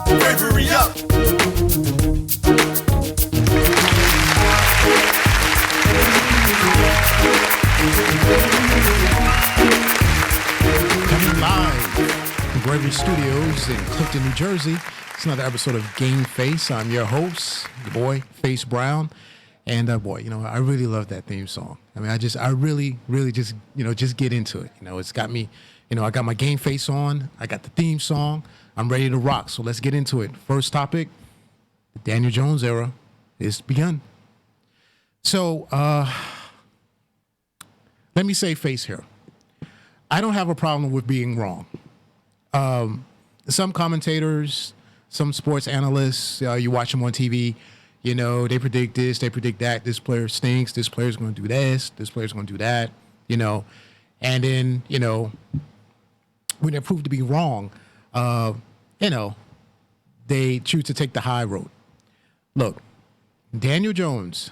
Bravery up. Coming live from Bravery Studios in Clifton, New Jersey. It's another episode of Game Face. I'm your host, your boy, Face Brown. And boy, I really love that theme song. I mean, I really just get into it. It's got me, I got my game face on. I got the theme song. I'm ready to rock. So let's get into it. First topic, the Daniel Jones era is begun. So let me say face here. I don't have a problem with being wrong. Some commentators, some sports analysts, you watch them on TV, they predict this, they predict that. This player stinks. This player's going to do this. This player's going to do that, And then, when they're proved to be wrong, they choose to take the high road. Look, Daniel Jones,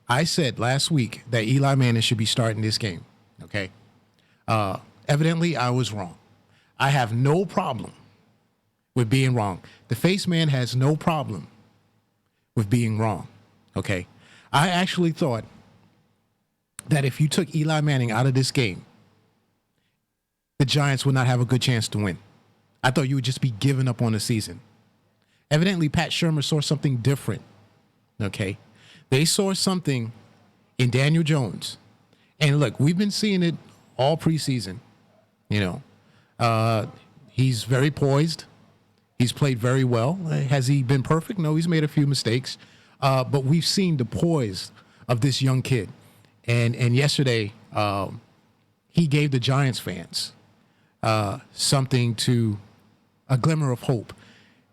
I said last week that Eli Manning should be starting this game, okay? Evidently, I was wrong. I have no problem with being wrong. The face man has no problem with being wrong, okay? I actually thought that if you took Eli Manning out of this game, the Giants would not have a good chance to win. I thought you would just be giving up on the season. Evidently, Pat Shurmur saw something different, okay? They saw something in Daniel Jones. And look, we've been seeing it all preseason, He's very poised. He's played very well. Has he been perfect? No, he's made a few mistakes. But we've seen the poise of this young kid. And yesterday, he gave the Giants fans something a glimmer of hope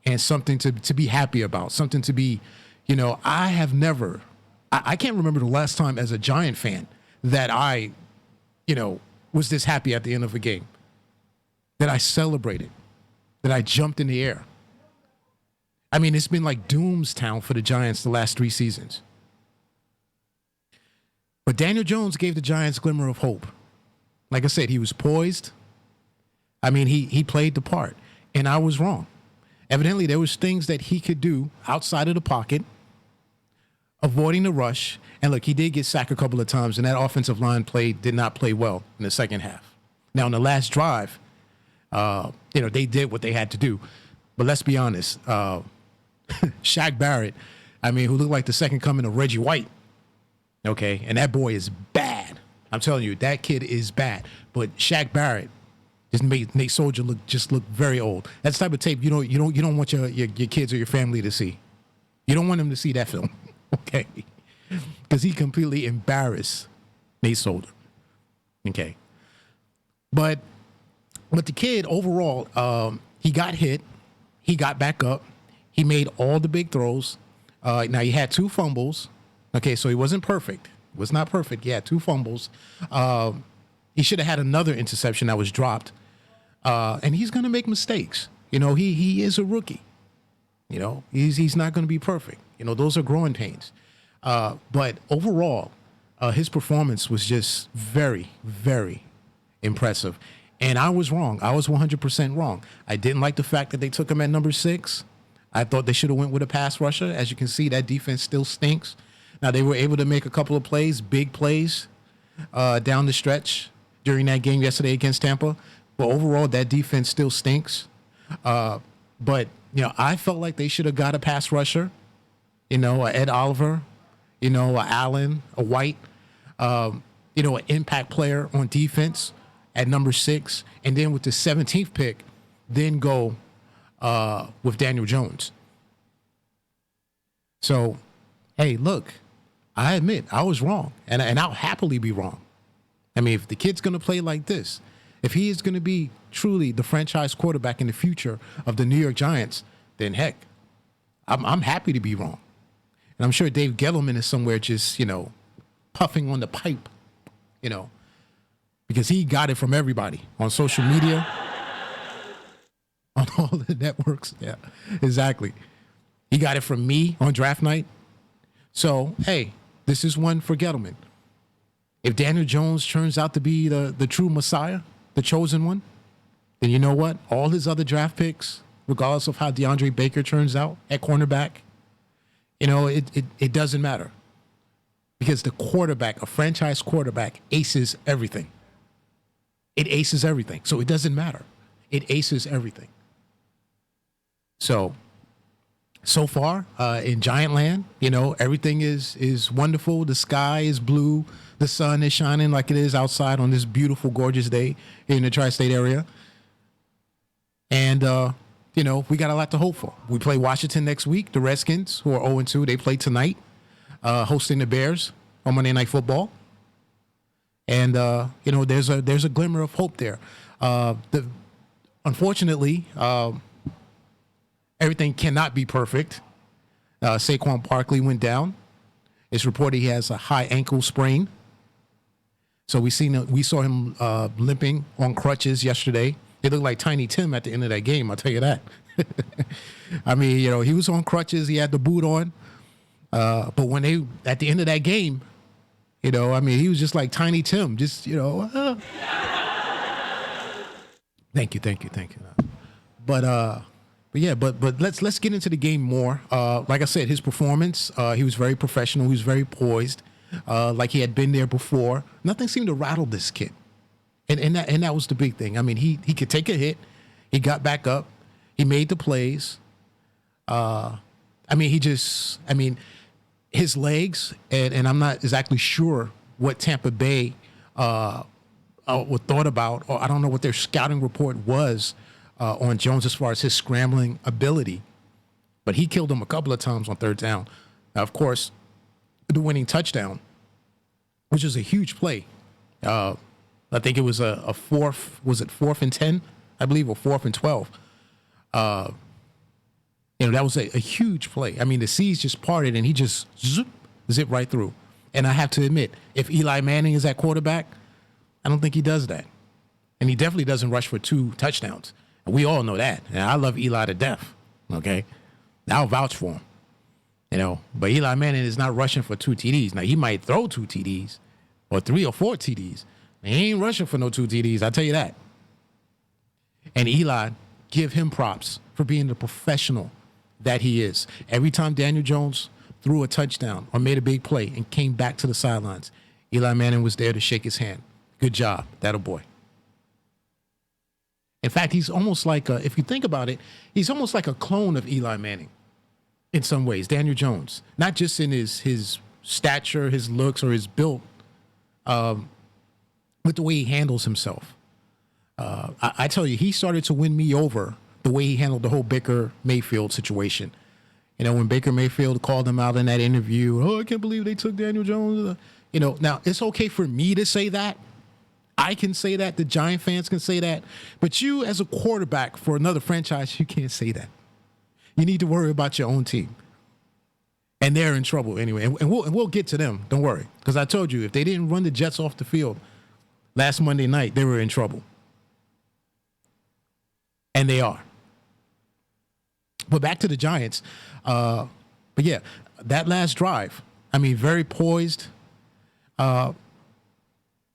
and something to be happy about, something to be, I can't remember the last time as a Giant fan that I, was this happy at the end of a game, that I celebrated, that I jumped in the air. I mean, it's been like doomstown for the Giants the last 3 seasons. But Daniel Jones gave the Giants a glimmer of hope. Like I said, he was poised. I mean, he played the part, and I was wrong. Evidently, there was things that he could do outside of the pocket, avoiding the rush. And look, he did get sacked a couple of times, and that offensive line did not play well in the second half. Now, in the last drive, they did what they had to do. But let's be honest, Shaq Barrett, who looked like the second coming of Reggie White, okay, and that boy is bad. I'm telling you, that kid is bad. But Shaq Barrett just made Nate Soldier look very old. That's the type of tape you don't want your kids or your family to see. You don't want them to see that film, okay? Because he completely embarrassed Nate Soldier, okay? But the kid overall, he got hit, he got back up, he made all the big throws. Now he had 2 fumbles, okay? So he wasn't perfect. Was not perfect. He had 2 fumbles. He should have had another interception that was dropped. And he's going to make mistakes. He is a rookie. He's not going to be perfect. Those are growing pains. But overall, his performance was just very, very impressive. And I was wrong. I was 100% wrong. I didn't like the fact that they took him at number 6. I thought they should have went with a pass rusher. As you can see, that defense still stinks. Now, they were able to make a couple of plays, big plays, down the stretch during that game yesterday against Tampa. But overall, that defense still stinks. But, I felt like they should have got a pass rusher, a Ed Oliver, a Allen, a White, an impact player on defense at number 6. And then with the 17th pick, then go with Daniel Jones. So, hey, look, I admit I was wrong, and I'll happily be wrong. If the kid's going to play like this, if he is going to be truly the franchise quarterback in the future of the New York Giants, then heck, I'm happy to be wrong. And I'm sure Dave Gettleman is somewhere just, puffing on the pipe, because he got it from everybody on social media, on all the networks. Yeah, exactly. He got it from me on draft night. So, hey, this is one for Gettleman. If Daniel Jones turns out to be the true Messiah, the chosen one, then you know what? All his other draft picks, regardless of how DeAndre Baker turns out at cornerback. It doesn't matter because the quarterback, a franchise quarterback, aces everything. It aces everything. So it doesn't matter. It aces everything. So far in Giant Land, everything is wonderful. The sky is blue. The sun is shining like it is outside on this beautiful, gorgeous day here in the tri-state area. And, we got a lot to hope for. We play Washington next week. The Redskins, who are 0-2, they play tonight, hosting the Bears on Monday Night Football. And, there's a glimmer of hope there. Unfortunately, everything cannot be perfect. Saquon Barkley went down. It's reported he has a high ankle sprain. So we saw him limping on crutches yesterday. It looked like Tiny Tim at the end of that game, I'll tell you that. I mean, he was on crutches. He had the boot on. But when at the end of that game, he was just like Tiny Tim, just, Thank you. But let's get into the game more. Like I said, his performance, he was very professional. He was very poised, like he had been there before. Nothing seemed to rattle this kid. And that was the big thing. I mean, he could take a hit. He got back up. He made the plays. His legs, and I'm not exactly sure what Tampa Bay thought about, or I don't know what their scouting report was on Jones as far as his scrambling ability. But he killed him a couple of times on third down. Now, of course, the winning touchdown, which is a huge play. I think it was a fourth, was it 4th and 10, I believe, or 4th and 12. That was a huge play. I mean, the seas just parted and he just zipped right through. And I have to admit, if Eli Manning is at quarterback, I don't think he does that. And he definitely doesn't rush for 2 touchdowns. And we all know that. And I love Eli to death. Okay? I'll vouch for him. But Eli Manning is not rushing for 2 TDs. Now, he might throw 2 TDs or 3 or 4 TDs. He ain't rushing for no 2 TDs, I'll tell you that. And Eli, give him props for being the professional that he is. Every time Daniel Jones threw a touchdown or made a big play and came back to the sidelines, Eli Manning was there to shake his hand. Good job, that a boy. In fact, he's almost like if you think about it, he's almost like a clone of Eli Manning in some ways, Daniel Jones. Not just in his stature, his looks, or his build, with the way he handles himself. I tell you, he started to win me over the way he handled the whole Baker Mayfield situation. When Baker Mayfield called him out in that interview, I can't believe they took Daniel Jones. Now it's okay for me to say that. I can say that. The Giant fans can say that. But you, as a quarterback for another franchise, you can't say that. You need to worry about your own team. And they're in trouble anyway. And we'll get to them. Don't worry. Because I told you, if they didn't run the Jets off the field last Monday night, they were in trouble. And they are. But back to the Giants. But yeah, that last drive, very poised.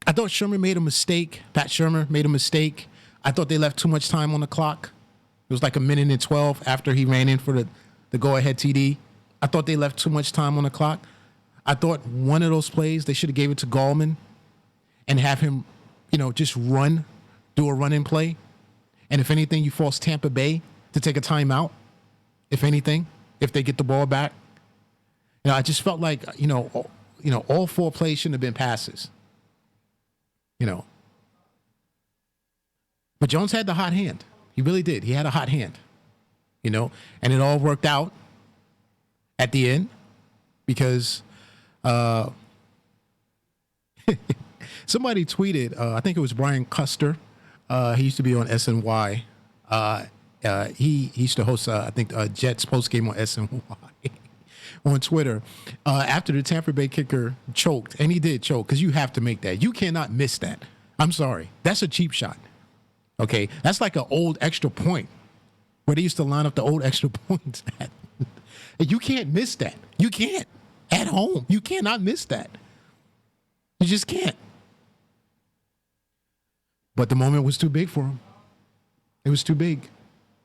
I thought Sherman made a mistake. Pat Shermer made a mistake. I thought they left too much time on the clock. It was like 1:12 after he ran in for the go-ahead TD. I thought they left too much time on the clock. I thought one of those plays, they should have gave it to Gallman and have him, just do a run-in play. And if anything, you force Tampa Bay to take a timeout. If anything, if they get the ball back. I just felt like, all 4 plays shouldn't have been passes. But Jones had the hot hand. He really did. He had a hot hand. And it all worked out at the end because somebody tweeted, I think it was Brian Custer. He used to be on SNY. He used to host, I think, Jets postgame on SNY on Twitter after the Tampa Bay kicker choked. And he did choke because you have to make that. You cannot miss that. I'm sorry. That's a cheap shot. Okay? That's like an old extra point where they used to line up the old extra points at. You can't miss that. You can't. At home. You cannot miss that. You just can't. But the moment was too big for him. It was too big.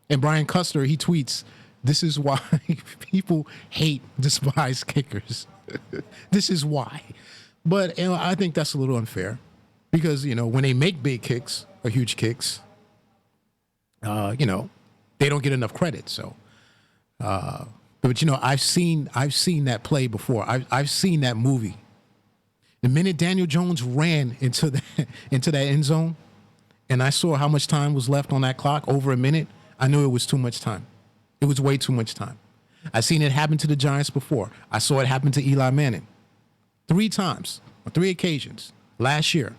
And Brian Custer, he tweets, "This is why people despise kickers. This is why." But I think that's a little unfair because, when they make big kicks or huge kicks, they don't get enough credit. So, but I've seen that play before. I've seen that movie. The minute Daniel Jones ran into that end zone, and I saw how much time was left on that clock, over a minute, I knew it was too much time. It was way too much time. I've seen it happen to the Giants before. I saw it happen to Eli Manning 3 times, on 3 occasions last year.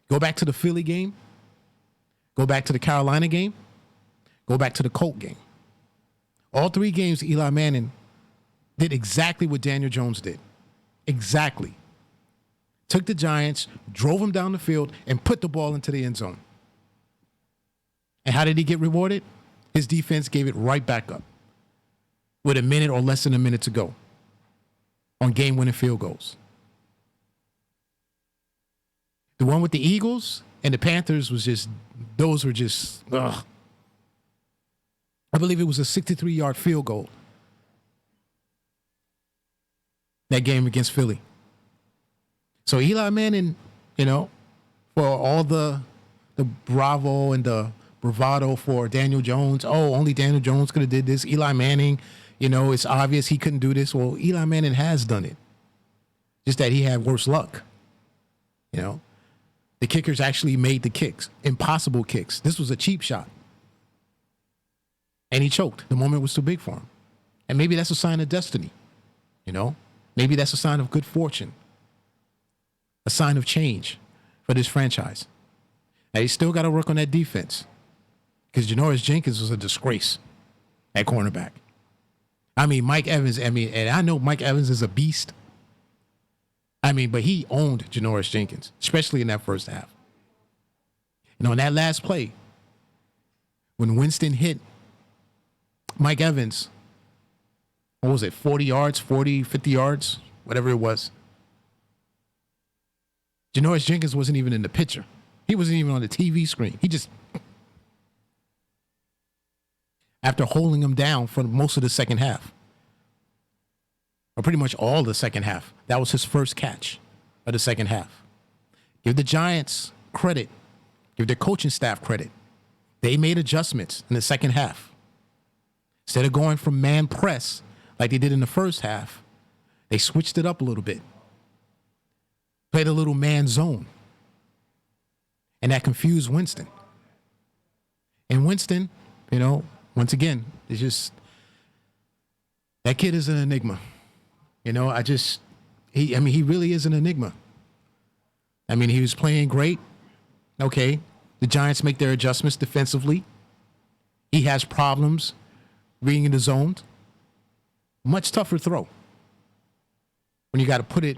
Go back to the Philly game. Go back to the Carolina game. Go back to the Colt game. All 3 games, Eli Manning did exactly what Daniel Jones did. Exactly. Took the Giants, drove them down the field, and put the ball into the end zone. And how did he get rewarded? His defense gave it right back up with a minute or less than a minute to go on game-winning field goals. The one with the Eagles and the Panthers those were just, ugh. I believe it was a 63-yard field goal, that game against Philly. So Eli Manning, for all the bravo and the bravado for Daniel Jones. Oh, only Daniel Jones could have did this. Eli Manning, it's obvious he couldn't do this. Well, Eli Manning has done it. Just that he had worse luck. The kickers actually made the kicks, impossible kicks. This was a cheap shot. And he choked. The moment was too big for him. And maybe that's a sign of destiny. Maybe that's a sign of good fortune. A sign of change for this franchise. Now, you still got to work on that defense because Janoris Jenkins was a disgrace at cornerback. I mean, Mike Evans, and I know Mike Evans is a beast. But he owned Janoris Jenkins, especially in that first half. In that last play, when Winston hit Mike Evans, what was it, 40 yards, 40, 50 yards, whatever it was. Janoris Jenkins wasn't even in the picture. He wasn't even on the TV screen. He just, after holding him down for most of the second half, or pretty much all the second half, that was his first catch of the second half. Give the Giants credit. Give their coaching staff credit. They made adjustments in the second half. Instead of going from man press like they did in the first half, they switched it up a little bit. Played a little man zone. And that confused Winston. And Winston, once again, it's just, that kid is an enigma. He really is an enigma. He was playing great. Okay. The Giants make their adjustments defensively. He has problems reading the zone. Much tougher throw when you got to put it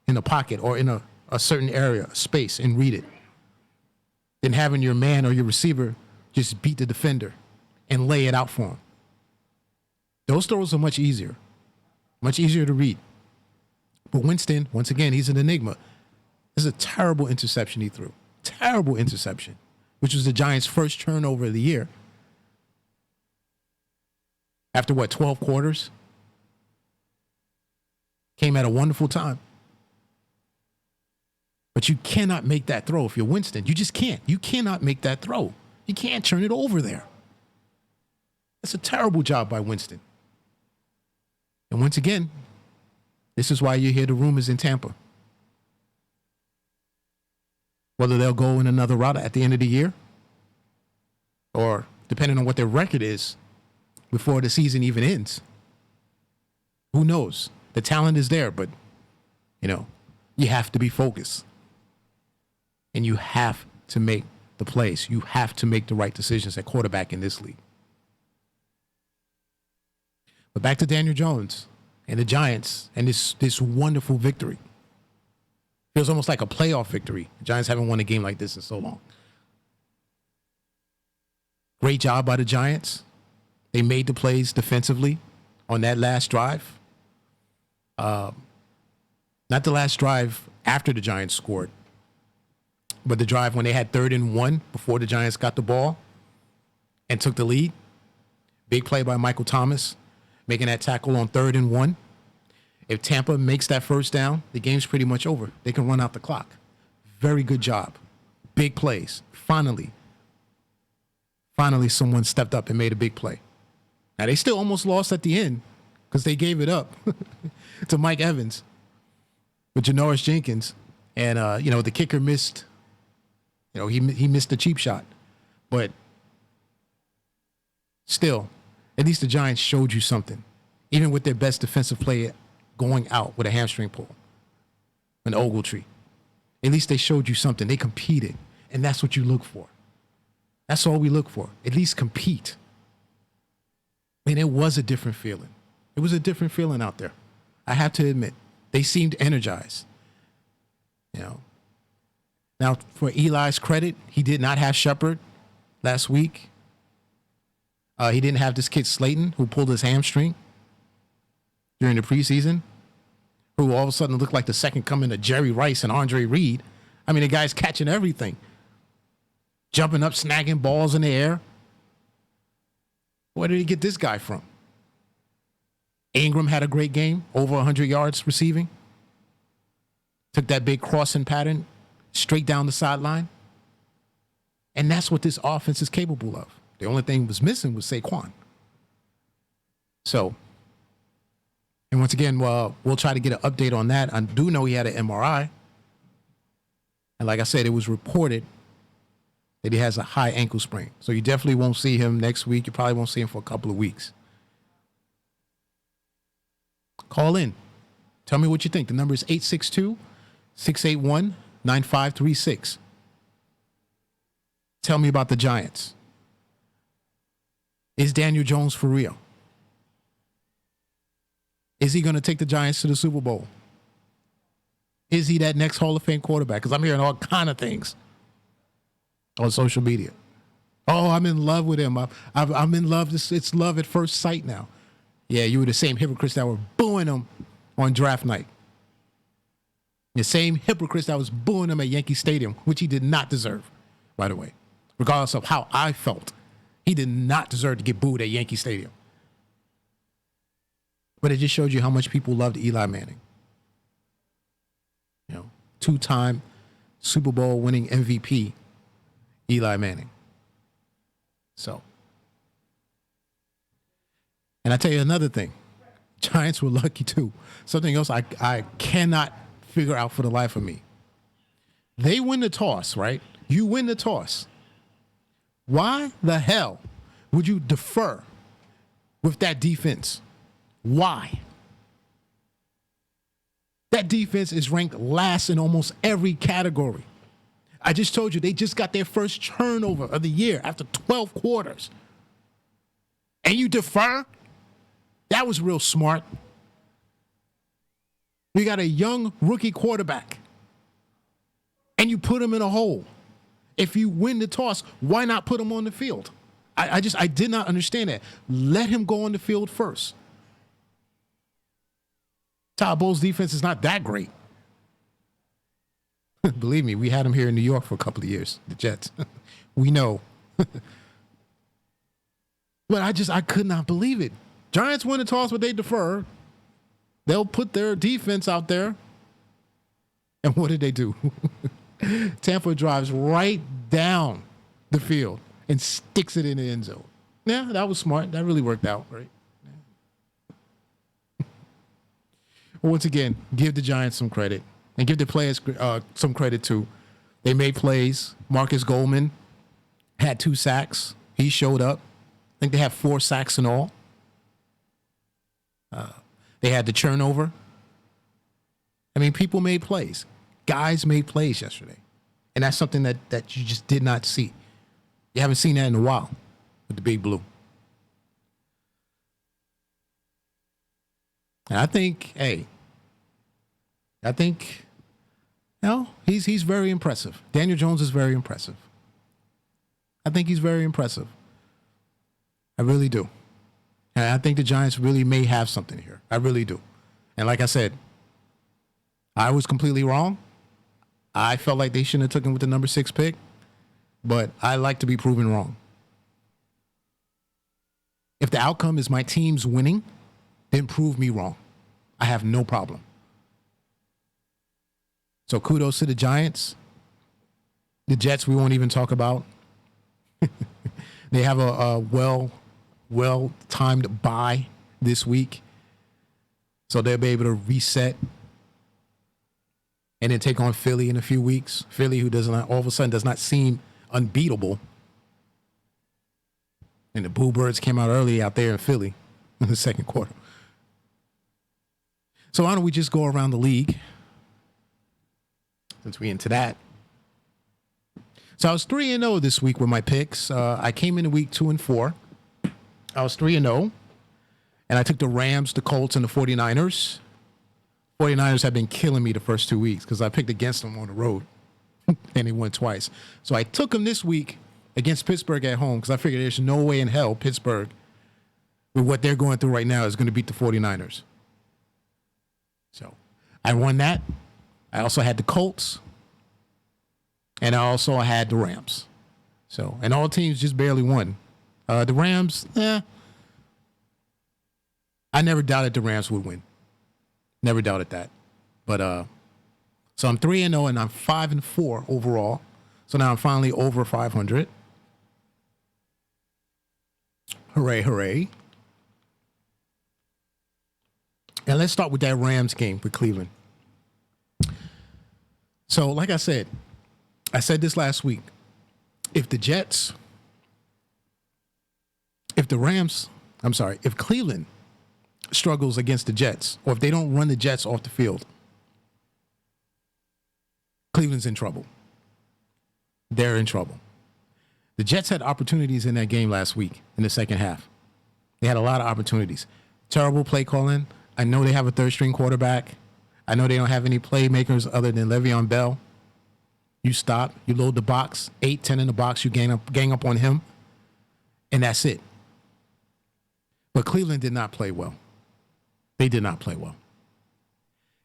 in a pocket or in a certain area, space, and read it, than having your man or your receiver just beat the defender and lay it out for him. Those throws are much easier to read. But Winston, once again, he's an enigma. This is a terrible interception he threw. Terrible interception, which was the Giants' first turnover of the year. After 12 quarters? Came at a wonderful time. But you cannot make that throw if you're Winston. You just can't. You cannot make that throw. You can't turn it over there. That's a terrible job by Winston. And once again, this is why you hear the rumors in Tampa. Whether they'll go in another route at the end of the year, or depending on what their record is before the season even ends. Who knows? The talent is there, but, you have to be focused. And you have to make the plays. You have to make the right decisions at quarterback in this league. But back to Daniel Jones and the Giants and this wonderful victory. Feels almost like a playoff victory. The Giants haven't won a game like this in so long. Great job by the Giants. They made the plays defensively on that last drive. Not the last drive after the Giants scored, but the drive when they had 3rd and 1 before the Giants got the ball. and took the lead. Big play by Michael Thomas, making that tackle on 3rd and 1. If Tampa makes that first down, the game's pretty much over. They can run out the clock. Very good job. Big plays. Finally, someone stepped up and made a big play. Now, they still almost lost at the end because they gave it up to Mike Evans with Janoris Jenkins. And, the kicker missed, he missed the cheap shot. But still, at least the Giants showed you something, even with their best defensive player going out with a hamstring pull, an Ogletree. At least they showed you something. They competed, and that's what you look for. That's all we look for. At least compete. And it was a different feeling. It was a different feeling out there. I have to admit, they seemed energized. Now, for Eli's credit, he did not have Shepard last week. He didn't have this kid Slayton, who pulled his hamstring during the preseason, who all of a sudden looked like the second coming of Jerry Rice and Andre Reed. I mean, the guy's catching everything. Jumping up, snagging balls in the air. Where did he get this guy from? Ingram had a great game, over 100 yards receiving. Took that big crossing pattern straight down the sideline. And that's what this offense is capable of. The only thing was missing was Saquon. So, and once again, we'll try to get an update on that. I do know he had an MRI. And like I said, it was reported that he has a high ankle sprain. So you definitely won't see him next week. You probably won't see him for a couple of weeks. Call in. Tell me what you think. The number is 862-681-9536. Tell me about the Giants. Is Daniel Jones for real? Is he going to take the Giants to the Super Bowl? Is he that next Hall of Fame quarterback? Because I'm hearing all kind of things on social media. Oh, I'm in love with him. I'm in love. It's love at first sight now. Yeah, you were the same hypocrites that were booing him on draft night. The same hypocrites that was booing him at Yankee Stadium, which he did not deserve, by the way. Regardless of how I felt, he did not deserve to get booed at Yankee Stadium. But it just showed you how much people loved Eli Manning. Two-time Super Bowl winning MVP, Eli Manning. So. And I tell you another thing. Giants were lucky too. Something else I cannot figure out for the life of me. They win the toss, right? You win the toss. Why the hell would you defer with that defense? Why? That defense is ranked last in almost every category. I just told you they just got their first turnover of the year after 12 quarters. And you defer? That was real smart. You got a young rookie quarterback. And you put him in a hole. If you win the toss, why not put him on the field? I did not understand that. Let him go on the field first. Todd Bowles' defense is not that great. Believe me, we had him here in New York for a couple of years, the Jets. We know. But I could not believe it. Giants win the toss, but they defer. They'll put their defense out there. And what did they do? Tampa drives right down the field and sticks it in the end zone. Yeah, that was smart. That really worked out, right? Once again, give the Giants some credit and give the players some credit too. They made plays. Marcus Goldman had 2 sacks. He showed up. I think they had 4 sacks in all. They had the turnover. I mean, people made plays. Guys made plays yesterday. And that's something that you just did not see. You haven't seen that in a while with the Big Blue. And I think, he's very impressive. Daniel Jones is very impressive. I think he's very impressive. I really do. And I think the Giants really may have something here. I really do. And like I said, I was completely wrong. I felt like they shouldn't have taken him with the number 6 pick, but I like to be proven wrong. If the outcome is my team's winning, then prove me wrong. I have no problem. So kudos to the Giants. The Jets we won't even talk about. They have a well-timed bye this week. So they'll be able to reset and then take on Philly in a few weeks. Philly, who all of a sudden does not seem unbeatable. And the Boo Birds came out early out there in Philly in the second quarter. So why don't we just go around the league since we're into that. So I was 3-0 this week with my picks. I came into week 2-4. I was 3-0. And I took the Rams, the Colts, and the 49ers. 49ers have been killing me the first 2 weeks because I picked against them on the road. And they won twice. So I took them this week against Pittsburgh at home because I figured there's no way in hell Pittsburgh, with what they're going through right now, is going to beat the 49ers. So I won that. I also had the Colts. And I also had the Rams. So, and all teams just barely won. The Rams, I never doubted the Rams would win. Never doubted that. But so I'm 3-0 and I'm 5-4 overall. So now I'm finally over 500. Hooray, hooray. And let's start with that Rams game with Cleveland. So, like I said this last week. If Cleveland struggles against the Jets, or if they don't run the Jets off the field, Cleveland's in trouble. They're in trouble. The Jets had opportunities in that game last week in the second half. They had a lot of opportunities. Terrible play calling. I know they have a third-string quarterback. I know they don't have any playmakers other than Le'Veon Bell. You stop. You load the box. 8-10 in the box. You gang up on him. And that's it. But Cleveland did not play well. They did not play well.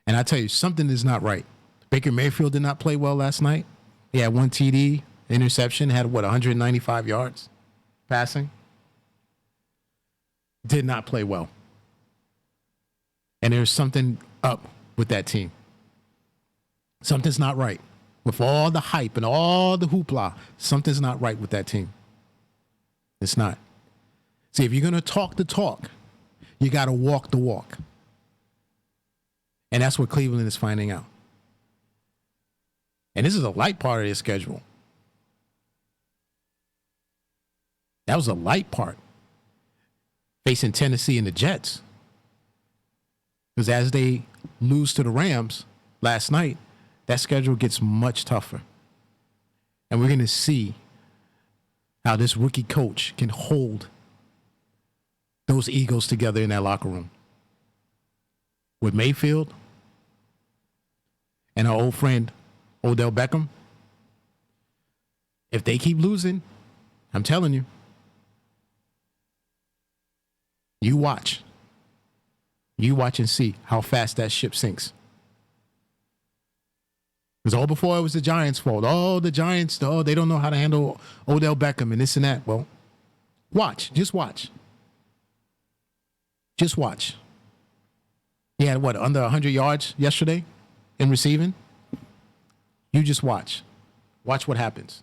And I tell you, something is not right. Baker Mayfield did not play well last night. He had one TD, interception, had 195 yards passing. Did not play well. And there's something up with that team. Something's not right. With all the hype and all the hoopla, something's not right with that team. It's not. See, if you're going to talk the talk, you got to walk the walk. And that's what Cleveland is finding out. And this is a light part of their schedule. That was a light part. Facing Tennessee and the Jets. Because as they lose to the Rams last night, that schedule gets much tougher. And we're going to see how this rookie coach can hold those egos together in that locker room. With Mayfield and our old friend Odell Beckham, if they keep losing, I'm telling you, you watch. You watch and see how fast that ship sinks. Because all before it was the Giants' fault. Oh, the Giants, they don't know how to handle Odell Beckham and this and that. Well, watch. Just watch. Just watch. He had, under 100 yards yesterday in receiving? You just watch. Watch what happens.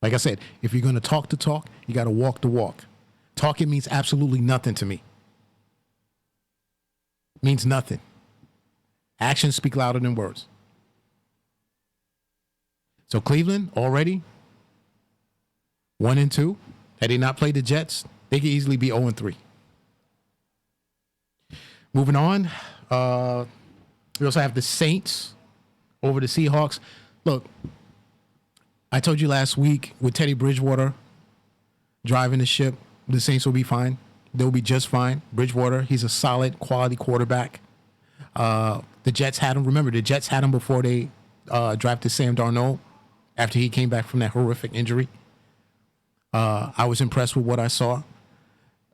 Like I said, if you're going to talk the talk, you got to walk the walk. Talking means absolutely nothing to me. Means nothing. Actions speak louder than words. So Cleveland already 1-2. Had they not played the Jets, they could easily be 0-3. Moving on, we also have the Saints over the Seahawks. Look, I told you last week with Teddy Bridgewater driving the ship, the Saints will be fine. They'll be just fine. Bridgewater, he's a solid, quality quarterback. The Jets had him. Remember, the Jets had him before they drafted Sam Darnold after he came back from that horrific injury. I was impressed with what I saw.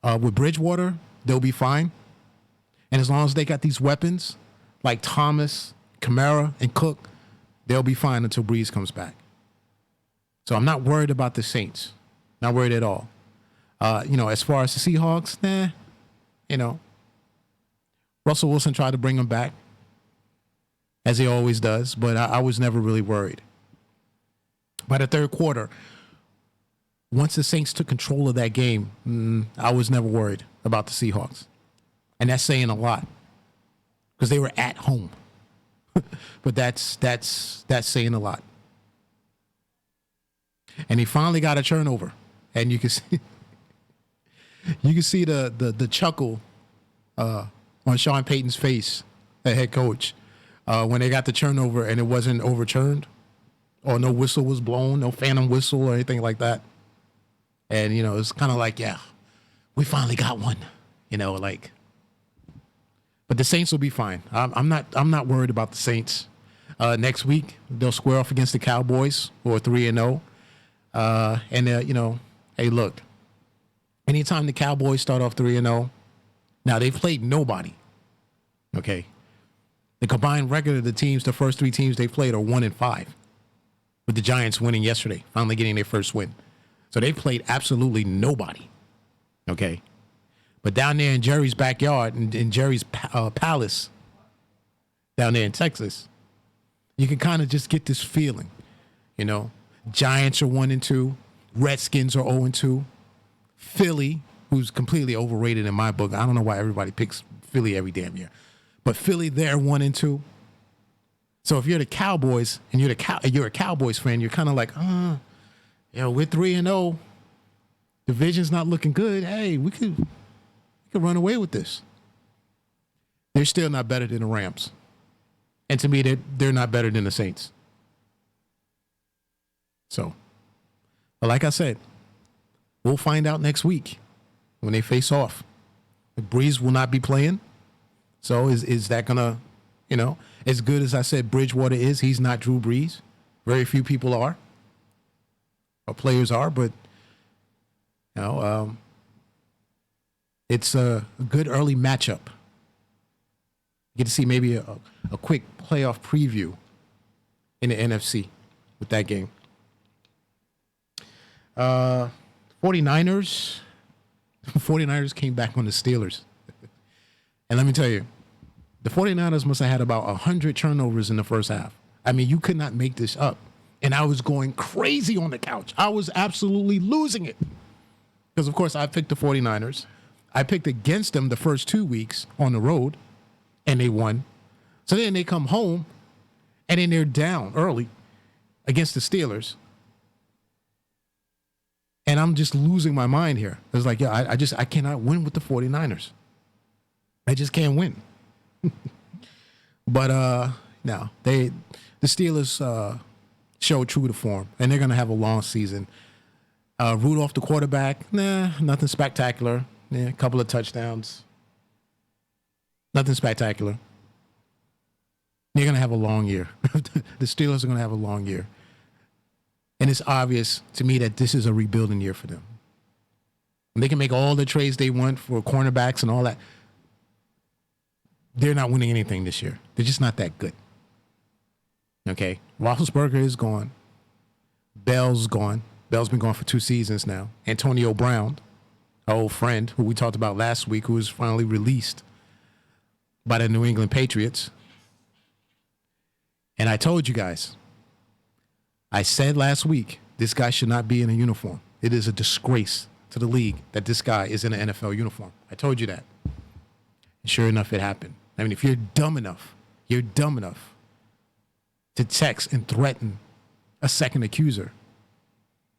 With Bridgewater, they'll be fine. And as long as they got these weapons like Thomas, Kamara, and Cook, they'll be fine until Breeze comes back. So I'm not worried about the Saints. Not worried at all. As far as the Seahawks, Russell Wilson tried to bring him back, as he always does, but I was never really worried. By the third quarter, once the Saints took control of that game, I was never worried about the Seahawks. And that's saying a lot because they were at home. But that's saying a lot. And he finally got a turnover. And you can see the chuckle on Sean Payton's face, the head coach, when they got the turnover and it wasn't overturned, or no whistle was blown, no phantom whistle or anything like that. And it's kind of like, yeah, we finally got one. But the Saints will be fine. I'm not worried about the Saints. Next week they'll square off against the Cowboys, who are 3-0. Hey, look. Anytime the Cowboys start off 3-0, now they've played nobody. Okay, the combined record of the teams, the first three teams they've played, are 1-5. With the Giants winning yesterday, finally getting their first win. So they've played absolutely nobody. Okay. But down there in Jerry's backyard, in Jerry's palace, down there in Texas, you can kind of just get this feeling. Giants are 1-2. Redskins are 0-2. Philly, who's completely overrated in my book. I don't know why everybody picks Philly every damn year. But Philly, they're 1-2. So if you're the Cowboys and you're a Cowboys fan, you're kind of like, we're 3-0. Division's not looking good. Hey, we could run away with this. They're still not better than the Rams. And to me, they're not better than the Saints. So, but like I said, we'll find out next week when they face off. Breeze will not be playing. So is that going to, as good as I said Bridgewater is, he's not Drew Brees. Very few people are. Or players are, but, it's a good early matchup. You get to see maybe a quick playoff preview in the NFC with that game. 49ers came back on the Steelers. And let me tell you, the 49ers must have had about 100 turnovers in the first half. I mean, you could not make this up. And I was going crazy on the couch. I was absolutely losing it. Because, of course, I picked the 49ers. I picked against them the first 2 weeks on the road, and they won. So then they come home, and then they're down early against the Steelers. And I'm just losing my mind here. It's like, I cannot win with the 49ers. I just can't win. But no, the Steelers show true to form, and they're going to have a long season. Rudolph, the quarterback, nothing spectacular. Yeah, a couple of touchdowns. Nothing spectacular. They're going to have a long year. The Steelers are going to have a long year. And it's obvious to me that this is a rebuilding year for them. And they can make all the trades they want for cornerbacks and all that. They're not winning anything this year. They're just not that good. Okay? Roethlisberger is gone. Bell's gone. Bell's been gone for 2 seasons now. Antonio Brown, our old friend, who we talked about last week, who was finally released by the New England Patriots. And I told you guys, I said last week, this guy should not be in a uniform. It is a disgrace to the league that this guy is in an NFL uniform. I told you that. And sure enough, it happened. I mean, if you're dumb enough to text and threaten a second accuser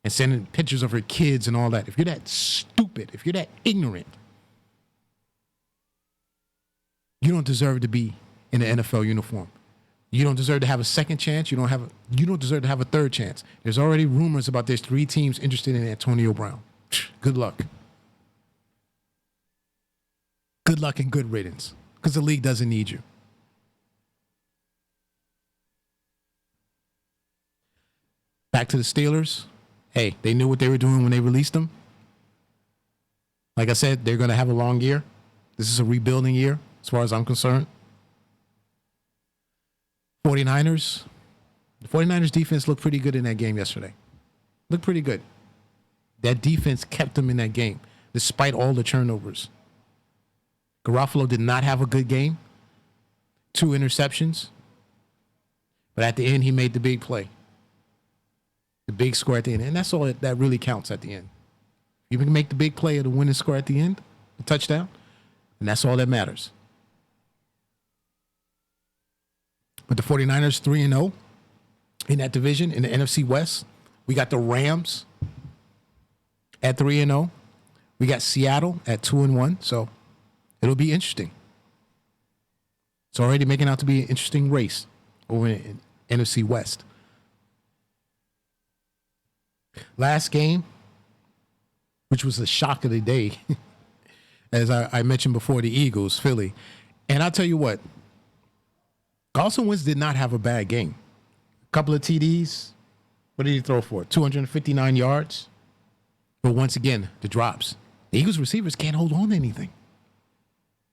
and sending pictures of her kids and all that, if you're that stupid, if you're that ignorant, you don't deserve to be in an NFL uniform. You don't deserve to have a second chance. You don't deserve to have a third chance. There's already rumors about there's 3 teams interested in Antonio Brown. Good luck. Good luck and good riddance, because the league doesn't need you. Back to the Steelers. Hey, they knew what they were doing when they released them. Like I said, they're going to have a long year. This is a rebuilding year, as far as I'm concerned. 49ers. The 49ers defense looked pretty good in that game yesterday. Looked pretty good. That defense kept them in that game, despite all the turnovers. Garofalo did not have a good game. 2 interceptions. But at the end, he made the big play. The big score at the end. And that's all that really counts at the end. You can make the big play of the winning score at the end, the touchdown, and that's all that matters. But the 49ers 3-0 in that division, in the NFC West. We got the Rams at 3-0. We got Seattle at 2-1. So it'll be interesting. It's already making out to be an interesting race over in NFC West. Last game, which was the shock of the day, as I mentioned before, the Eagles, Philly. And I'll tell you what, Carson Wentz did not have a bad game. A couple of TDs. What did he throw for? 259 yards. But once again, the drops. The Eagles receivers can't hold on to anything.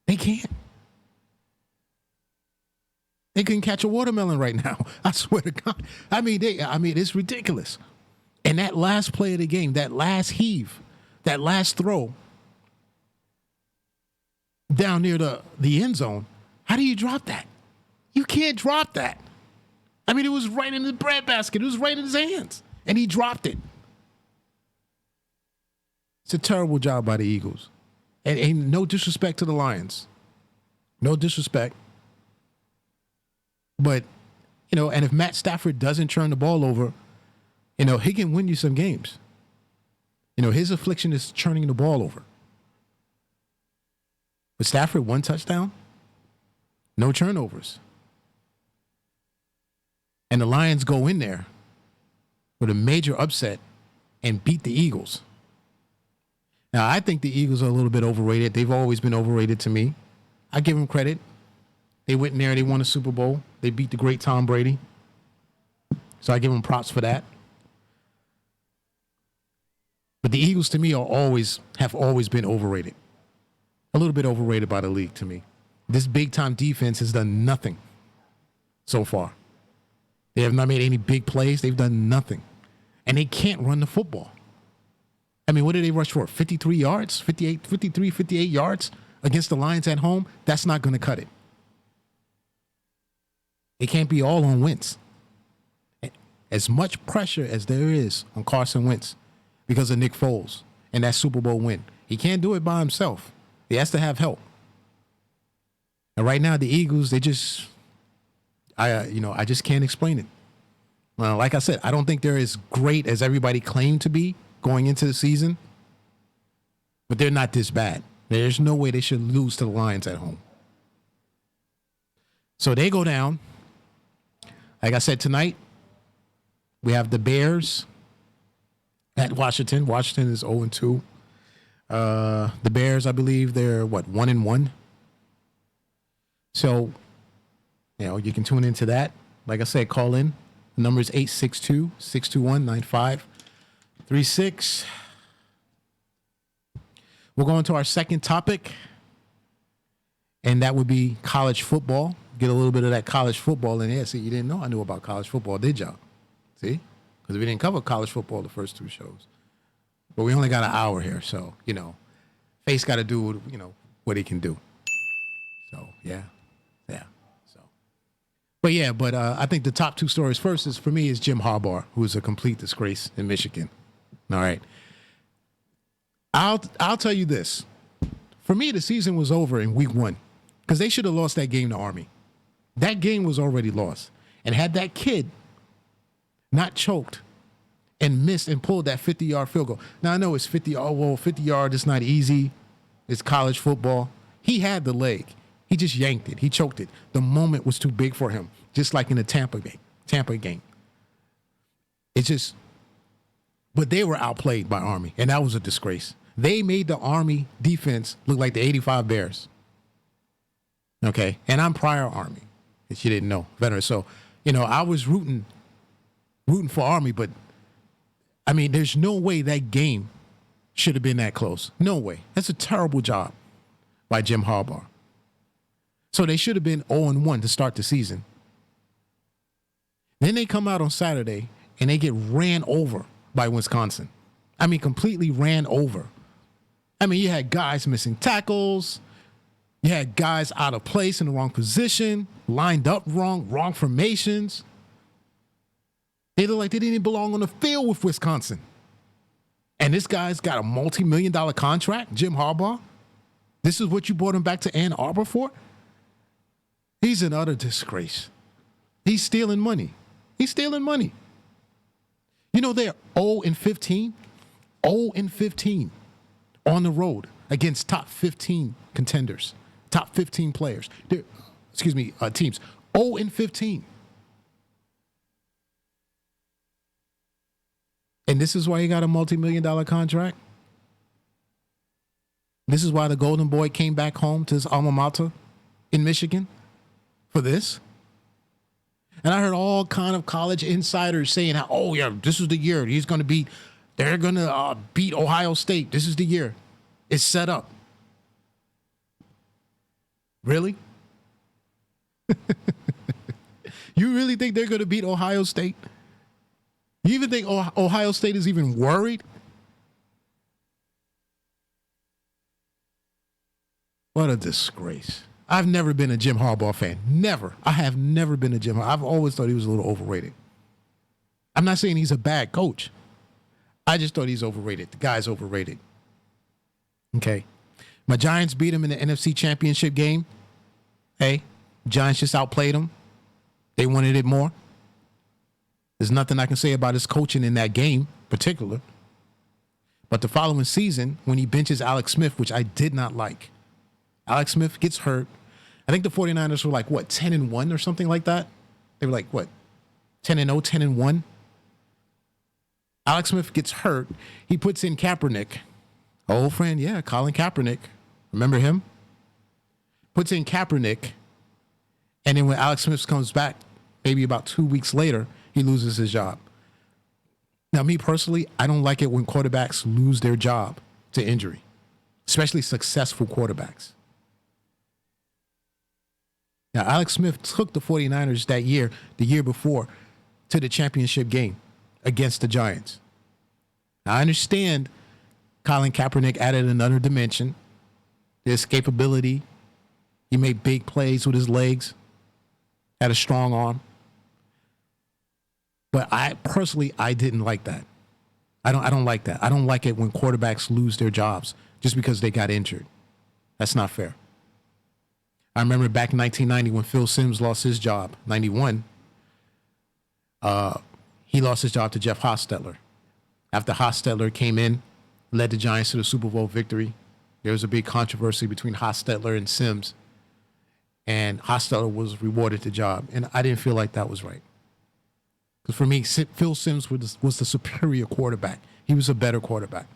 They can't. They couldn't catch a watermelon right now. I swear to God. I mean, it's ridiculous. And that last play of the game, that last heave, that last throw down near the end zone, how do you drop that? You can't drop that. I mean, it was right in the breadbasket. It was right in his hands, and he dropped it. It's a terrible job by the Eagles. And no disrespect to the Lions. No disrespect. But, and if Matt Stafford doesn't turn the ball over, he can win you some games. His affliction is turning the ball over. But Stafford, 1 touchdown, no turnovers. And the Lions go in there with a major upset and beat the Eagles. Now, I think the Eagles are a little bit overrated. They've always been overrated to me. I give them credit. They went in there, they won a Super Bowl. They beat the great Tom Brady. So I give them props for that. But the Eagles, to me, have always been overrated. A little bit overrated by the league to me. This big-time defense has done nothing so far. They have not made any big plays. They've done nothing. And they can't run the football. I mean, what did they rush for? 53 yards? 58 yards against the Lions at home? That's not going to cut it. It can't be all on Wentz. As much pressure as there is on Carson Wentz because of Nick Foles and that Super Bowl win, he can't do it by himself. He has to have help. And right now, the Eagles, I just can't explain it. Well, like I said, I don't think they're as great as everybody claimed to be going into the season, but they're not this bad. There's no way they should lose to the Lions at home. So they go down. Like I said, tonight, we have the Bears at Washington. Washington is 0-2. The Bears, I believe, they're 1-1. So, you can tune into that. Like I said, call in. The number is 862-621-9536. We'll go into our second topic, and that would be college football. Get a little bit of that college football in here. See, you didn't know I knew about college football, did y'all? See? Because we didn't cover college football the first 2 shows. But we only got an hour here, so, Face got to do, what he can do. So, yeah. So. But I think the top 2 stories first is Jim Harbaugh, who is a complete disgrace in Michigan. All right. I'll tell you this. For me, the season was over in week 1 because they should have lost that game to Army. That game was already lost. And had that kid not choked and missed and pulled that 50-yard field goal. Now, I know it's 50 yard is not easy. It's college football. He had the leg. He just yanked it. He choked it. The moment was too big for him, just like in the Tampa game. But they were outplayed by Army, and that was a disgrace. They made the Army defense look like the 85 Bears. Okay? And I'm prior Army, if you didn't know, veteran. So, I was rooting for Army, but, I mean, there's no way that game should have been that close. No way. That's a terrible job by Jim Harbaugh. So they should have been 0-1 to start the season. Then they come out on Saturday, and they get ran over by Wisconsin. I mean, completely ran over. I mean, you had guys missing tackles. You had guys out of place in the wrong position, lined up wrong formations. They look like they didn't even belong on the field with Wisconsin. And this guy's got a multi-million-dollar contract, Jim Harbaugh. This is what you brought him back to Ann Arbor for? He's an utter disgrace. He's stealing money. He's stealing money. You know, they're 0-15. 0-15 on the road against top 15 contenders, top 15 players. Teams. 0-15. And this is why he got a multi-million-dollar contract. This is why the Golden Boy came back home to his alma mater in Michigan for this. And I heard all kind of college insiders saying how, oh yeah, this is the year they're going to beat Ohio State. This is the year. It's set up. Really? You really think they're going to beat Ohio State? You even think Ohio State is even worried? What a disgrace. I've never been a Jim Harbaugh fan. Never. I have never been a Jim Harbaugh. I've always thought he was a little overrated. I'm not saying he's a bad coach. I just thought he's overrated. The guy's overrated. Okay. My Giants beat him in the NFC Championship game. Hey, Giants just outplayed him. They wanted it more. There's nothing I can say about his coaching in that game in particular. But the following season, when he benches Alex Smith, which I did not like, Alex Smith gets hurt. I think the 49ers were like, 10-1 or something like that? They were like, 10-0, 10-1? Alex Smith gets hurt. He puts in Kaepernick. Old friend, yeah, Colin Kaepernick. Remember him? Puts in Kaepernick. And then when Alex Smith comes back, maybe about 2 weeks later, he loses his job. Now, me personally, I don't like it when quarterbacks lose their job to injury, especially successful quarterbacks. Now, Alex Smith took the 49ers that year, the year before, to the championship game against the Giants. Now, I understand Colin Kaepernick added another dimension, the escapability. He made big plays with his legs, had a strong arm. But I didn't like that. I don't like that. I don't like it when quarterbacks lose their jobs just because they got injured. That's not fair. I remember back in 1990 when Phil Simms lost his job, 91. He lost his job to Jeff Hostetler. After Hostetler came in, led the Giants to the Super Bowl victory, there was a big controversy between Hostetler and Simms. And Hostetler was rewarded the job. And I didn't feel like that was right. Because for me, Phil Simms was the superior quarterback. He was a better quarterback.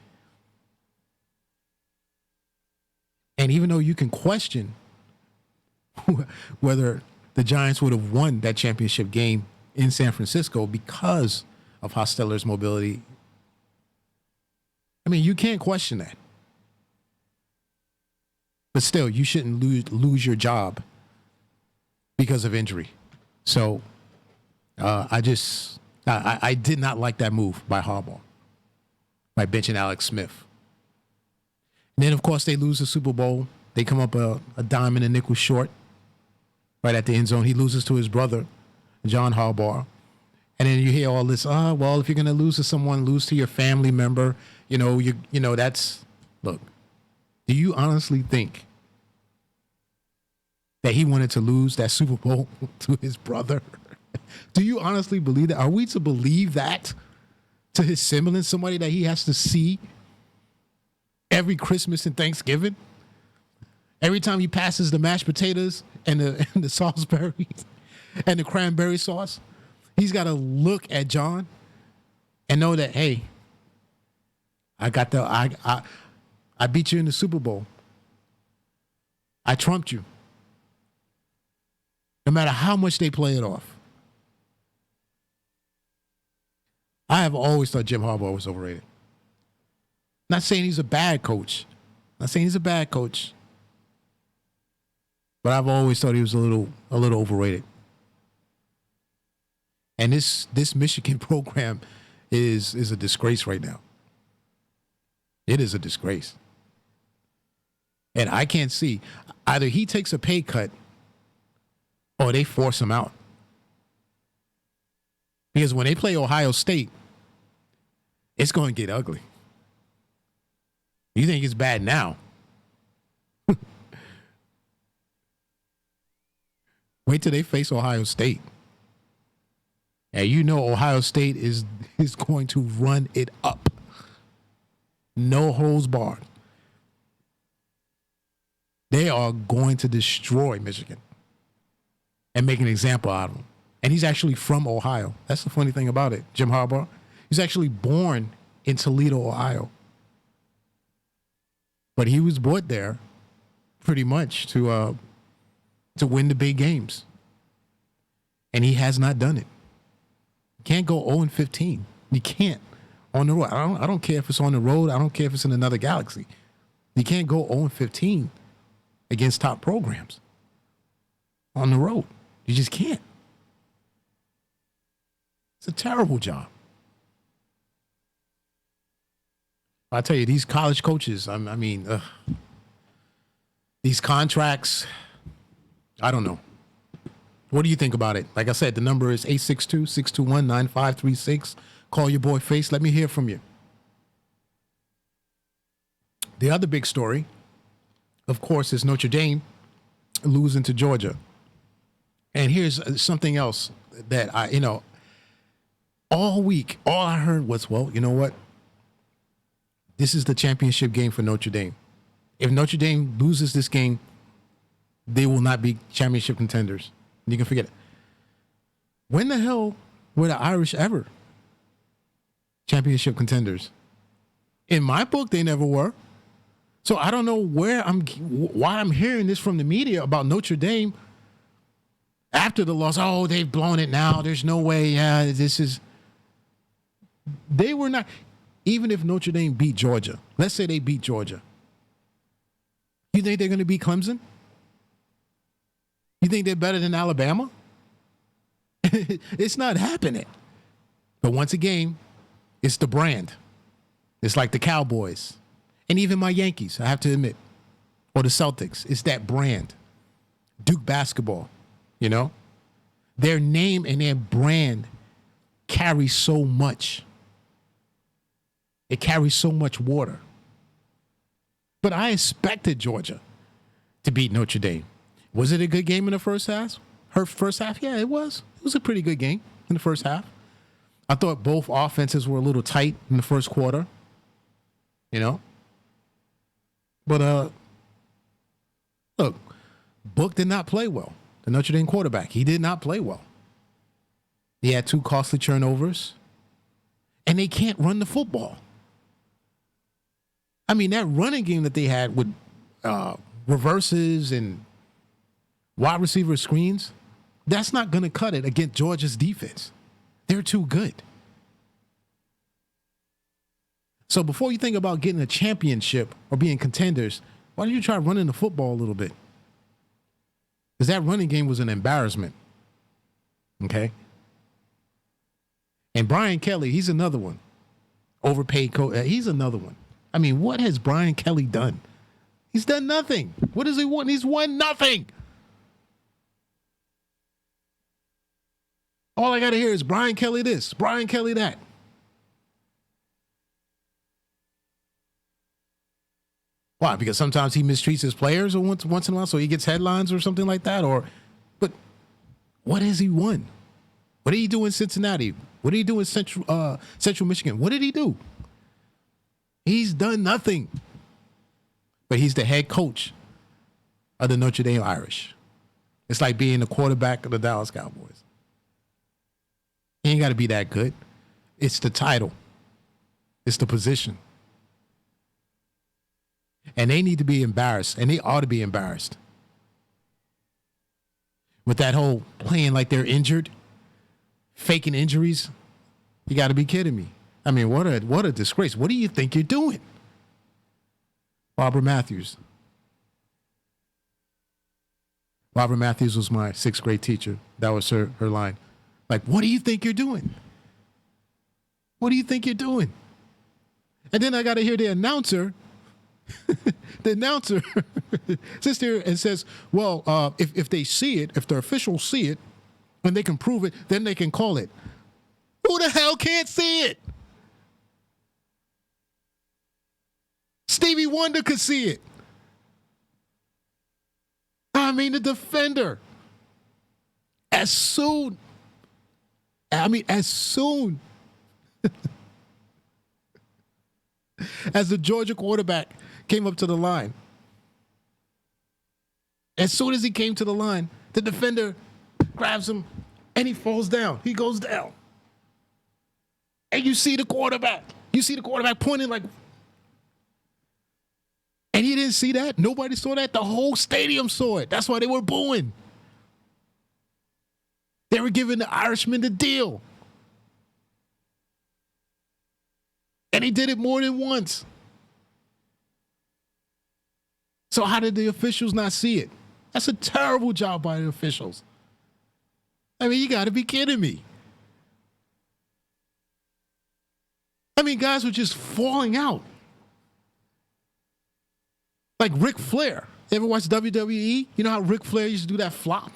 And even though you can question whether the Giants would have won that championship game in San Francisco because of Hostetler's mobility, I mean, you can't question that. But still, you shouldn't lose your job because of injury. So I did not like that move by Harbaugh, by benching Alex Smith. And then, of course, they lose the Super Bowl. They come up a dime and a nickel short right at the end zone. He loses to his brother, John Harbaugh. And then you hear all this, well, if you're going to lose to someone, lose to your family member. Look, do you honestly think that he wanted to lose that Super Bowl to his brother? Do you honestly believe that? Are we to believe that to his sibling, somebody that he has to see every Christmas and Thanksgiving? Every time he passes the mashed potatoes and the Salisbury and the cranberry sauce, he's got to look at John and know that, hey, I beat you in the Super Bowl. I trumped you. No matter how much they play it off. I have always thought Jim Harbaugh was overrated. Not saying he's a bad coach. But I've always thought he was a little overrated. And this Michigan program is a disgrace right now. It is a disgrace. And I can't see either he takes a pay cut or they force him out. Because when they play Ohio State, it's going to get ugly. You think it's bad now? Wait till they face Ohio State. And you know Ohio State is going to run it up. No holds barred. They are going to destroy Michigan and make an example out of him. And he's actually from Ohio. That's the funny thing about it, Jim Harbaugh. He's actually born in Toledo, Ohio. But he was brought there pretty much to win the big games. And he has not done it. You can't go 0-15. You can't on the road. I don't care if it's on the road. I don't care if it's in another galaxy. You can't go 0-15 against top programs on the road. You just can't. It's a terrible job. I tell you, these college coaches, these contracts, I don't know. What do you think about it? Like I said, the number is 862-621-9536. Call your boy Face. Let me hear from you. The other big story, of course, is Notre Dame losing to Georgia. And here's something else that all week, all I heard was, well, you know what? This is the championship game for Notre Dame. If Notre Dame loses this game, they will not be championship contenders. You can forget it. When the hell were the Irish ever championship contenders? In my book, they never were. So I don't know why I'm hearing this from the media about Notre Dame after the loss. Oh, they've blown it now. There's no way. Yeah, they were not. Even if Notre Dame beat Georgia, let's say they beat Georgia, you think they're going to beat Clemson? You think they're better than Alabama? It's not happening. But once again, it's the brand. It's like the Cowboys. And even my Yankees, I have to admit. Or the Celtics. It's that brand. Duke basketball, Their name and their brand carry so much. It carries so much water. But I expected Georgia to beat Notre Dame. Was it a good game in the first half? Her first half? Yeah, it was. It was a pretty good game in the first half. I thought both offenses were a little tight in the first quarter. But, look, Book did not play well. The Notre Dame quarterback, he did not play well. He had 2 costly turnovers. And they can't run the football. I mean, that running game that they had with reverses and wide receiver screens, that's not going to cut it against Georgia's defense. They're too good. So before you think about getting a championship or being contenders, why don't you try running the football a little bit? Because that running game was an embarrassment. Okay? And Brian Kelly, he's another one. Overpaid coach. He's another one. I mean, what has Brian Kelly done? He's done nothing. What does he want? He's won nothing. All I got to hear is Brian Kelly this, Brian Kelly that. Why? Because sometimes he mistreats his players or once in a while, so he gets headlines or something like that? But what has he won? What did he do in Cincinnati? What did he do in Central Michigan? What did he do? He's done nothing. But he's the head coach of the Notre Dame Irish. It's like being the quarterback of the Dallas Cowboys. He ain't got to be that good. It's the title. It's the position. And they need to be embarrassed, and they ought to be embarrassed. With that whole playing like they're injured, faking injuries, you got to be kidding me. I mean, what a disgrace. What do you think you're doing? Barbara Matthews. Barbara Matthews was my 6th grade teacher. That was her line. Like, what do you think you're doing? What do you think you're doing? And then I got to hear the announcer sits there and says, well, if they see it, if the officials see it, and they can prove it, then they can call it. Who the hell can't see it? Stevie Wonder could see it. I mean, the defender. As soon as the Georgia quarterback came up to the line, as soon as he came to the line, the defender grabs him and he falls down. He goes down. And you see the quarterback. You see the quarterback pointing like, and he didn't see that. Nobody saw that. The whole stadium saw it. That's why they were booing. They were giving the Irishman the deal. And he did it more than once. So how did the officials not see it? That's a terrible job by the officials. I mean, you got to be kidding me. I mean, guys were just falling out. Like Ric Flair. You ever watch WWE? You know how Ric Flair used to do that flop?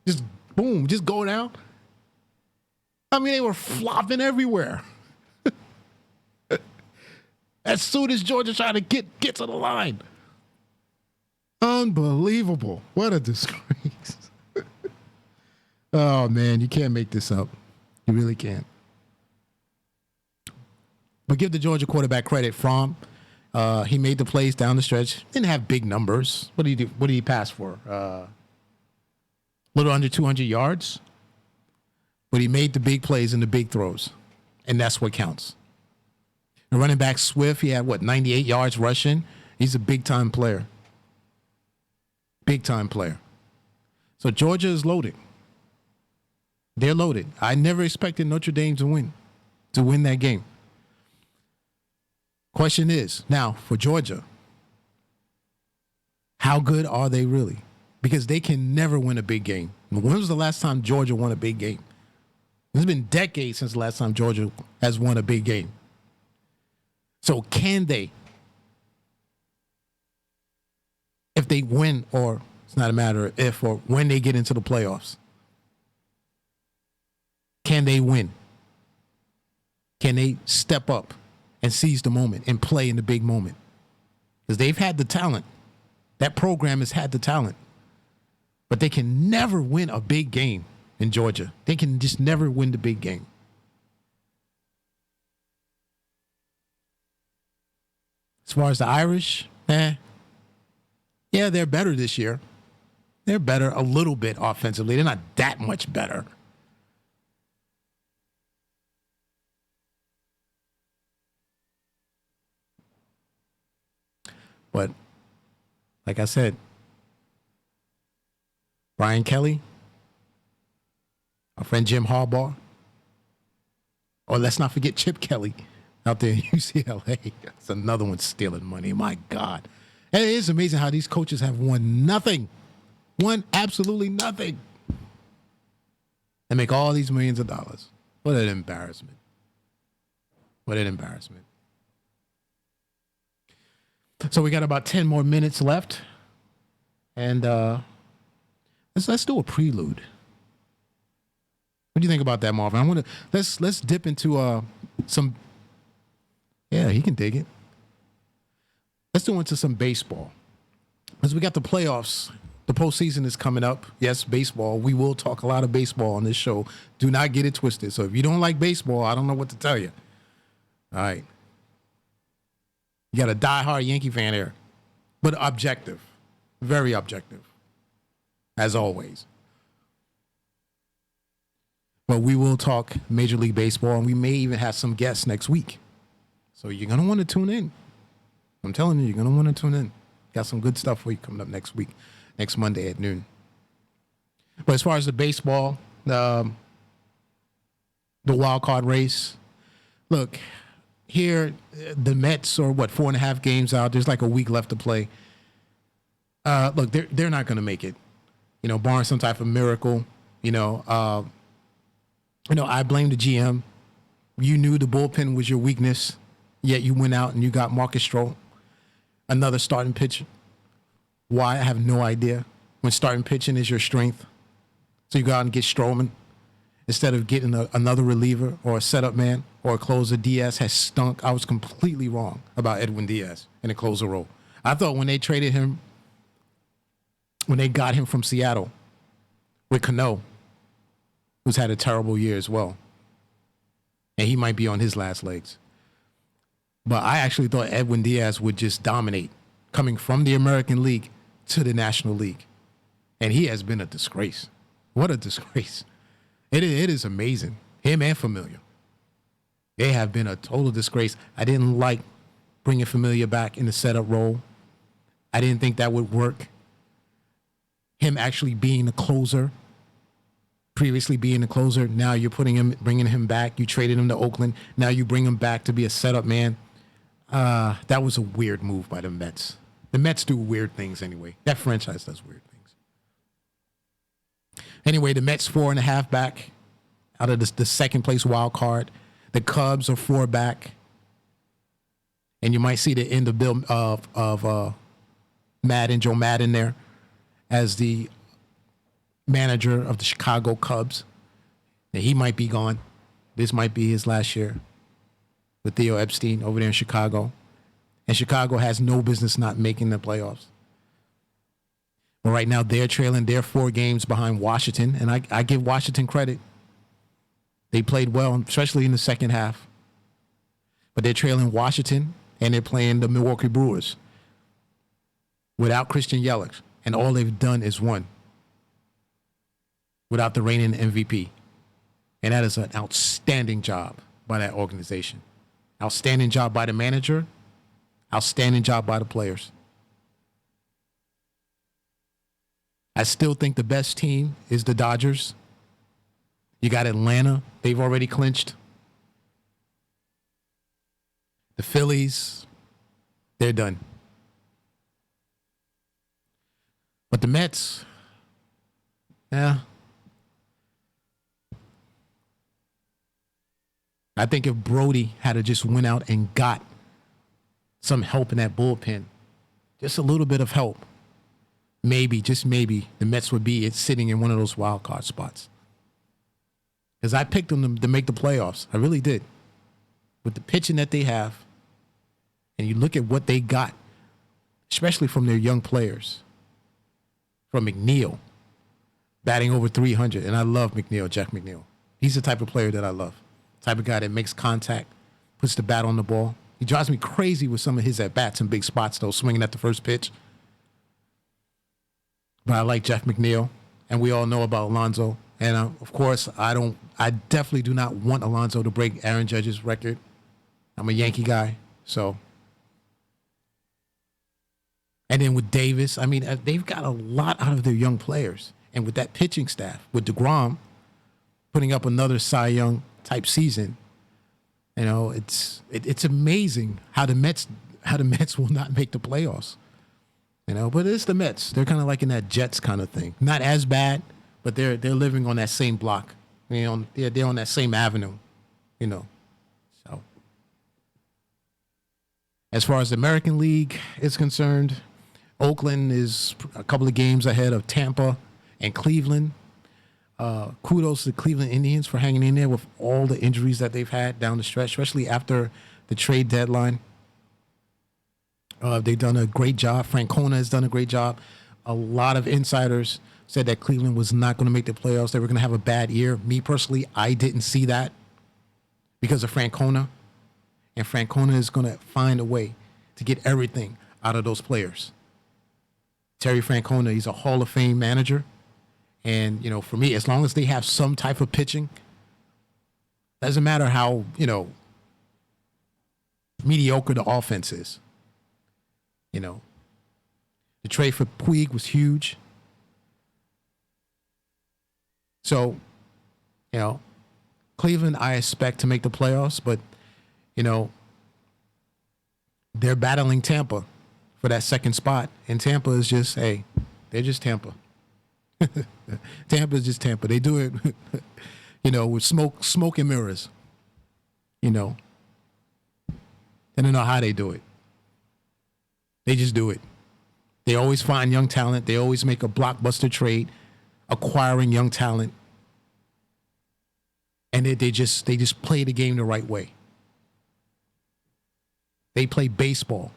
Just boom, just go down. I mean, they were flopping everywhere. As soon as Georgia tried to get to the line. Unbelievable. What a disgrace. Oh, man, you can't make this up. You really can't. But give the Georgia quarterback credit. He made the plays down the stretch. Didn't have big numbers. What did he do? What did he pass for? A little under 200 yards. But he made the big plays and the big throws. And that's what counts. The running back Swift, he had, 98 yards rushing? He's a big-time player. Big-time player. So Georgia is loaded. They're loaded. I never expected Notre Dame to win that game. Question is, now, for Georgia, how good are they really? Because they can never win a big game. When was the last time Georgia won a big game? It's been decades since the last time Georgia has won a big game. So can they? If they win, or it's not a matter of if or when they get into the playoffs, can they win? Can they step up and seize the moment and play in the big moment? Because they've had the talent. That program has had the talent. But they can never win a big game in Georgia. They can just never win the big game. As far as the Irish, yeah, they're better this year. They're better a little bit offensively. They're not that much better. But, like I said, Brian Kelly, our friend Jim Harbaugh, or let's not forget Chip Kelly out there in UCLA. That's another one stealing money. My God. And it is amazing how these coaches have won nothing. Won absolutely nothing. And make all these millions of dollars. What an embarrassment. What an embarrassment. So we got about 10 more minutes left. And let's do a prelude. What do you think about that, Marvin? I want to let's dip into some. Yeah, he can dig it. Let's do into some baseball. Because we got the playoffs. The postseason is coming up. Yes, baseball. We will talk a lot of baseball on this show. Do not get it twisted. So if you don't like baseball, I don't know what to tell you. All right. You got a diehard Yankee fan here. But objective. Very objective. As always. But we will talk Major League Baseball, and we may even have some guests next week. So you're going to want to tune in. I'm telling you, you're going to want to tune in. Got some good stuff for you coming up next week, next Monday at noon. But as far as the baseball, the wild card race, look, here, the Mets are, 4.5 games out. There's like a week left to play. Look, they're not going to make it, barring some type of miracle. I blame the GM. You knew the bullpen was your weakness. Yet you went out and you got Marcus Stroh, another starting pitcher. Why? I have no idea. When starting pitching is your strength. So you go out and get Stroman instead of getting another reliever or a setup man or a closer. Diaz has stunk. I was completely wrong about Edwin Diaz in a closer role. I thought when they traded him, when they got him from Seattle with Cano, who's had a terrible year as well, and he might be on his last legs. But I actually thought Edwin Diaz would just dominate coming from the American League to the National League. And he has been a disgrace. What a disgrace. It is amazing. Him and Familia. They have been a total disgrace. I didn't like bringing Familia back in the setup role. I didn't think that would work. Him actually being the closer, previously being the closer, now you're bringing him back. You traded him to Oakland. Now you bring him back to be a setup man. That was a weird move by the Mets. The Mets do weird things anyway. That franchise does weird things. Anyway, the Mets 4.5 back out of the second place wild card. The Cubs are 4 back. And you might see the end of Joe Madden there as the manager of the Chicago Cubs. Now, he might be gone. This might be his last year with Theo Epstein over there in Chicago. And Chicago has no business not making the playoffs. But right now, they're trailing. They're 4 games behind Washington. And I give Washington credit. They played well, especially in the second half. But they're trailing Washington, and they're playing the Milwaukee Brewers without Christian Yelich. And all they've done is won without the reigning MVP. And that is an outstanding job by that organization. Outstanding job by the manager. Outstanding job by the players. I still think the best team is the Dodgers. You got Atlanta. They've already clinched. The Phillies, they're done. But the Mets, yeah. I think if Brody had to just went out and got some help in that bullpen, just a little bit of help, maybe, just maybe, the Mets would be sitting in one of those wild card spots. Because I picked them to make the playoffs. I really did. With the pitching that they have, and you look at what they got, especially from their young players, from McNeil, batting over 300. And I love McNeil, Jeff McNeil. He's the type of player that I love. Type of guy that makes contact, puts the bat on the ball. He drives me crazy with some of his at-bats in big spots, though, swinging at the first pitch. But I like Jeff McNeil, and we all know about Alonso. And, of course, I definitely do not want Alonso to break Aaron Judge's record. I'm a Yankee guy, so. And then with Davis, I mean, they've got a lot out of their young players. And with that pitching staff, with DeGrom putting up another Cy Young type season, you know, it's amazing how the Mets will not make the playoffs. You know, but it's the Mets. They're kind of like in that Jets kind of thing. Not as bad, but they're living on that same block. You know, they're on that same avenue. You know, so as far as the American League is concerned, Oakland is a couple of games ahead of Tampa and Cleveland. Kudos to the Cleveland Indians for hanging in there with all the injuries that they've had down the stretch, especially after the trade deadline. They've done a great job. Francona has done a great job. A lot of insiders said that Cleveland was not going to make the playoffs. They were going to have a bad year. Me personally, I didn't see that because of Francona. And Francona is going to find a way to get everything out of those players. Terry Francona, he's a Hall of Fame manager. And, you know, for me, as long as they have some type of pitching, doesn't matter how, you know, mediocre the offense is. You know, the trade for Puig was huge. So, you know, Cleveland, I expect to make the playoffs, but, you know, they're battling Tampa for that second spot. And Tampa is just, hey, they're just Tampa. Tampa is just Tampa. They do it, you know, with smoke and mirrors. You know, I don't know how they do it. They just do it. They always find young talent. They always make a blockbuster trade, acquiring young talent. And they just play the game the right way. They play baseball.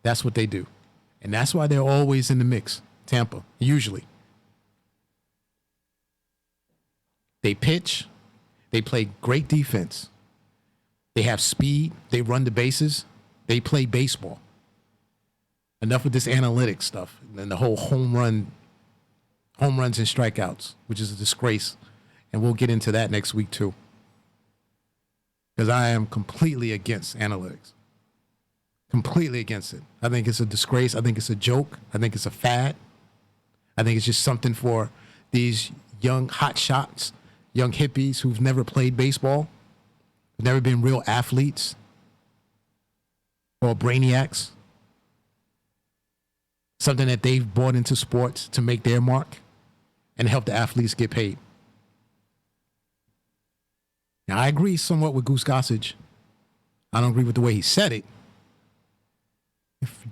That's what they do. And that's why they're always in the mix, Tampa, usually. They pitch. They play great defense. They have speed. They run the bases. They play baseball. Enough with this analytics stuff and the whole home runs and strikeouts, which is a disgrace. And we'll get into that next week too. Because I am completely against analytics. Completely against it. I think it's a disgrace. I think it's a joke. I think it's a fad. I think it's just something for these young hot shots, young hippies who've never played baseball, who've never been real athletes or brainiacs. Something that they've brought into sports to make their mark and help the athletes get paid. Now, I agree somewhat with Goose Gossage. I don't agree with the way he said it.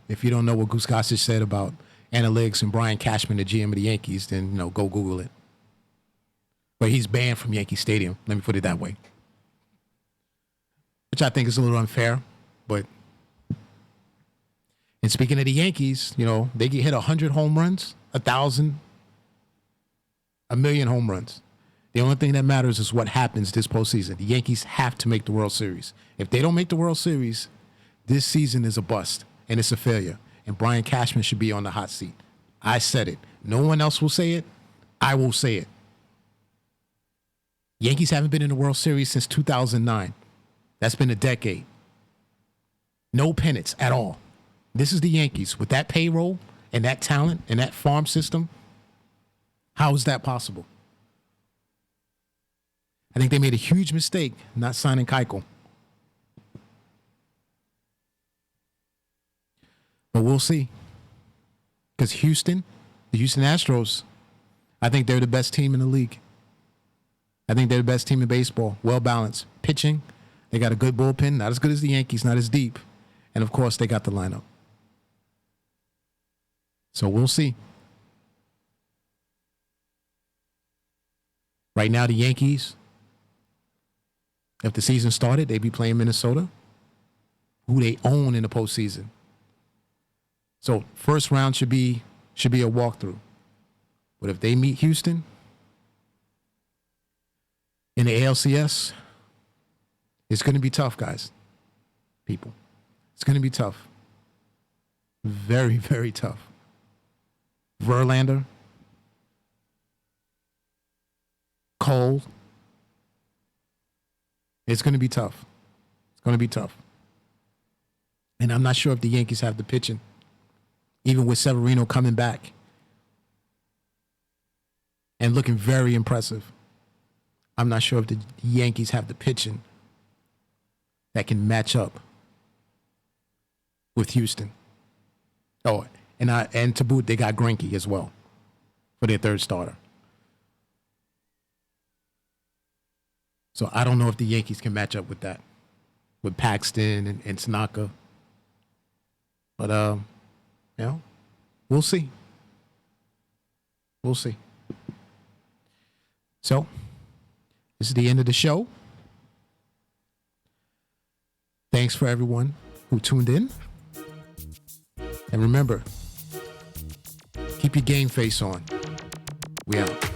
If you don't know what Goose Gossage said about analytics and Brian Cashman, the GM of the Yankees, then, go Google it. But he's banned from Yankee Stadium. Let me put it that way. Which I think is a little unfair, but... And speaking of the Yankees, they get hit 100 home runs, 1,000, 1,000,000 home runs. The only thing that matters is what happens this postseason. The Yankees have to make the World Series. If they don't make the World Series, this season is a bust and it's a failure. And Brian Cashman should be on the hot seat. I said it. No one else will say it. I will say it. Yankees haven't been in the World Series since 2009. That's been a decade. No pennants at all. This is the Yankees with that payroll and that talent and that farm system. How is that possible? I think they made a huge mistake not signing Keuchel. But we'll see. Because the Houston Astros, I think they're the best team in the league. I think they're the best team in baseball. Well balanced. Pitching. They got a good bullpen. Not as good as the Yankees. Not as deep. And, of course, they got the lineup. So we'll see. Right now, the Yankees, if the season started, they'd be playing Minnesota, who they own in the postseason. So first round should be a walkthrough. But if they meet Houston in the ALCS, it's going to be tough, guys. People. It's going to be tough. Very, very tough. Verlander, Cole. It's going to be tough. It's going to be tough. And I'm not sure if the Yankees have the pitching, even with Severino coming back and looking very impressive. I'm not sure if the Yankees have the pitching that can match up with Houston. Oh, and to boot, they got Greinke as well for their third starter. So I don't know if the Yankees can match up with that, with Paxton and Tanaka. But, we'll see. We'll see. So, this is the end of the show. Thanks for everyone who tuned in. And remember, keep your game face on. We out.